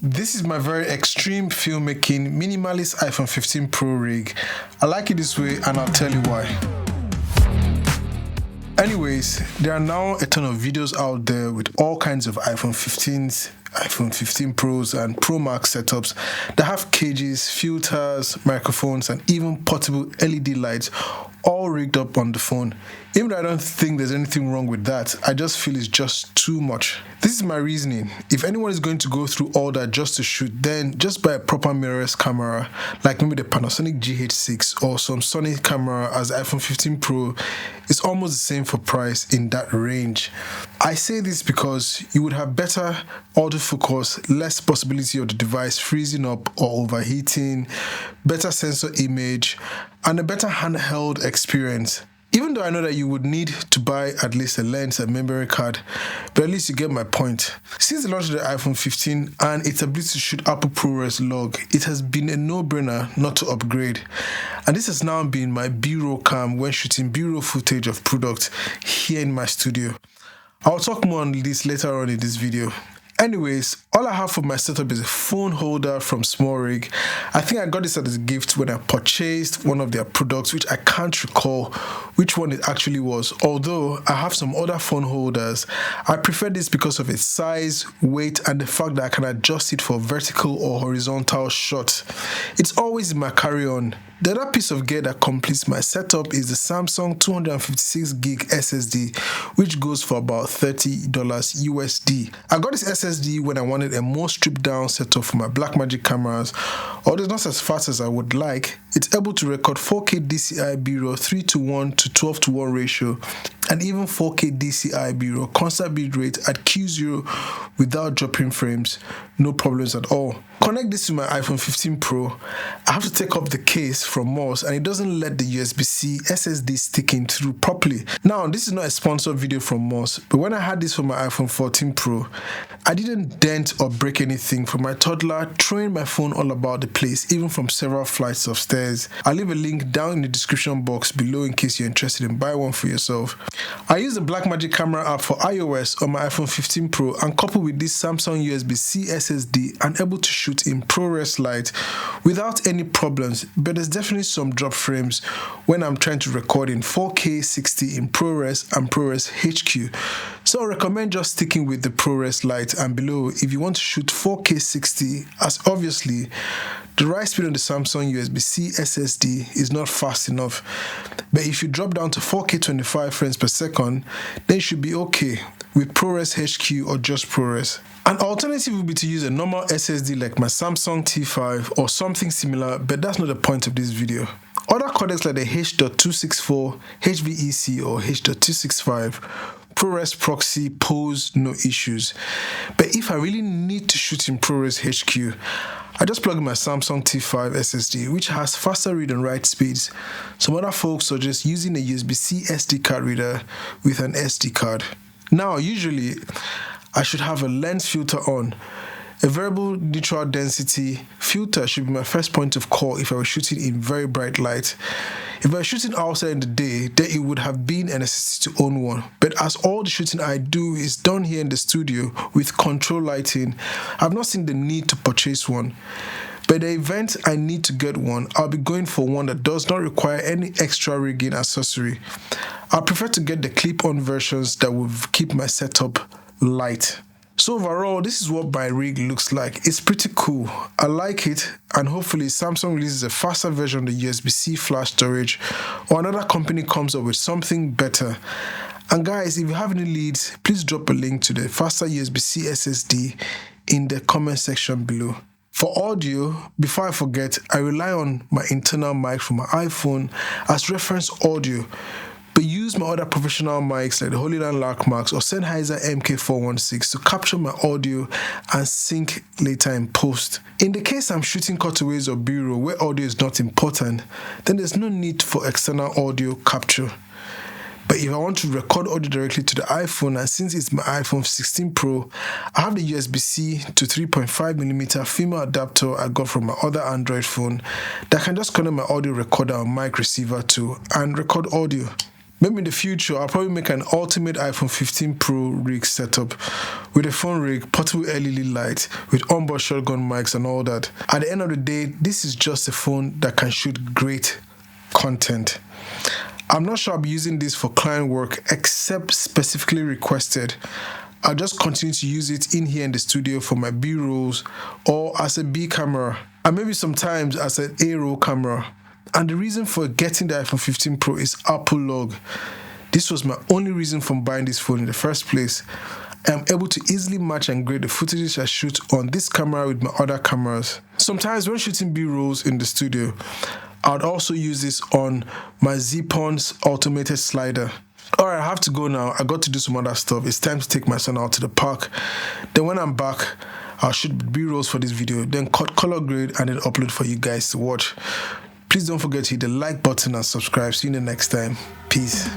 This is my very extreme filmmaking minimalist iPhone 15 Pro rig. I like it this way and I'll tell you why. Anyways, there are now a ton of videos out there with all kinds of iPhone 15s, iPhone 15 Pros and Pro Max setups that have cages, filters, microphones and even portable LED lights all rigged up on the phone. Even though I don't think there's anything wrong with that, I just feel it's just too much. This is my reasoning. If anyone is going to go through all that just to shoot, then just buy a proper mirrorless camera like maybe the Panasonic GH6 or some Sony camera as the iPhone 15 Pro. It's almost the same for price in that range. I say this because you would have better autofocus, less possibility of the device freezing up or overheating, better sensor image, and a better handheld experience. Even though I know that you would need to buy at least a lens and memory card, but at least you get my point. Since the launch of the iPhone 15 and its ability to shoot Apple ProRes log, it has been a no-brainer not to upgrade. And this has now been my B-roll cam when shooting B-roll footage of products here in my studio. I'll talk more on this later on in this video. Anyways, all I have for my setup is a phone holder from SmallRig. I think I got this as a gift when I purchased one of their products, which I can't recall which one it actually was. Although I have some other phone holders, I prefer this because of its size, weight, and the fact that I can adjust it for vertical or horizontal shot. It's always in my carry-on. The other piece of gear that completes my setup is the Samsung 256GB SSD, which goes for about $30 USD. I got this SSD when I wanted a more stripped down setup for my Blackmagic cameras. Although it's not as fast as I would like, it's able to record 4K DCI B-roll 3:1 to 12:1 ratio and even 4K DCI B-roll constant bitrate at Q0 without dropping frames, no problems at all. Connect this to my iPhone 15 Pro. I have to take off the case from Moss and it doesn't let the USB-C SSD stick in through properly. Now, this is not a sponsored video from Moss, but when I had this for my iPhone 14 Pro, I didn't dent or break anything from my toddler throwing my phone all about the place, even from several flights of stairs. I'll leave a link down in the description box below in case you're interested in buying one for yourself. I use the Blackmagic camera app for iOS on my iPhone 15 Pro and coupled with this Samsung USB-C SSD, I'm able to shoot in ProRes light without any problems, but there's definitely some drop frames when I'm trying to record in 4K 60 in ProRes and ProRes HQ. So I recommend just sticking with the ProRes light and below if you want to shoot 4K 60, as obviously the write speed on the Samsung USB-C SSD is not fast enough. But if you drop down to 4K 25 frames per second, then you should be okay with ProRes HQ or just ProRes. An alternative would be to use a normal SSD like my Samsung T5 or something similar, but that's not the point of this video. Other codecs like the H.264, HVEC or H.265, ProRes proxy pose no issues. But if I really need to shoot in ProRes HQ, I just plug in my Samsung T5 SSD, which has faster read and write speeds. Some other folks suggest using a USB-C SD card reader with an SD card. Now, usually, I should have a lens filter on. A variable neutral density filter should be my first point of call if I was shooting in very bright light. If I was shooting outside in the day, then it would have been a necessity to own one. But as all the shooting I do is done here in the studio with control lighting, I've not seen the need to purchase one. But the event I need to get one, I'll be going for one that does not require any extra rigging accessory. I prefer to get the clip-on versions that will keep my setup light. So overall, this is what my rig looks like. It's pretty cool. I like it, and hopefully Samsung releases a faster version of the USB-C flash storage or another company comes up with something better. And guys, if you have any leads, please drop a link to the faster USB-C SSD in the comment section below. For audio, before I forget, I rely on my internal mic from my iPhone as reference audio, but use my other professional mics like the Holyland Larkmax or Sennheiser MK416 to capture my audio and sync later in post. In the case I'm shooting cutaways or B-roll where audio is not important, then there's no need for external audio capture. But if I want to record audio directly to the iPhone, and since it's my iPhone 16 Pro, I have the USB-C to 3.5mm female adapter I got from my other Android phone that I can just connect my audio recorder or mic receiver to and record audio. Maybe in the future, I'll probably make an ultimate iPhone 15 Pro rig setup with a phone rig, portable LED light, with onboard shotgun mics and all that. At the end of the day, this is just a phone that can shoot great content. I'm not sure I'll be using this for client work except specifically requested. I'll just continue to use it in here in the studio for my B-rolls or as a B camera and maybe sometimes as an A-roll camera. And the reason for getting the iPhone 15 Pro is Apple Log. This was my only reason for buying this phone in the first place. I'm able to easily match and grade the footage I shoot on this camera with my other cameras. Sometimes when shooting B-rolls in the studio, I'd also use this on my Zepon's automated slider. Alright, I have to go now. I got to do some other stuff. It's time to take my son out to the park. Then when I'm back, I'll shoot B-rolls for this video, then cut color grade and then upload for you guys to watch. Please don't forget to hit the like button and subscribe. See you in the next time. Peace.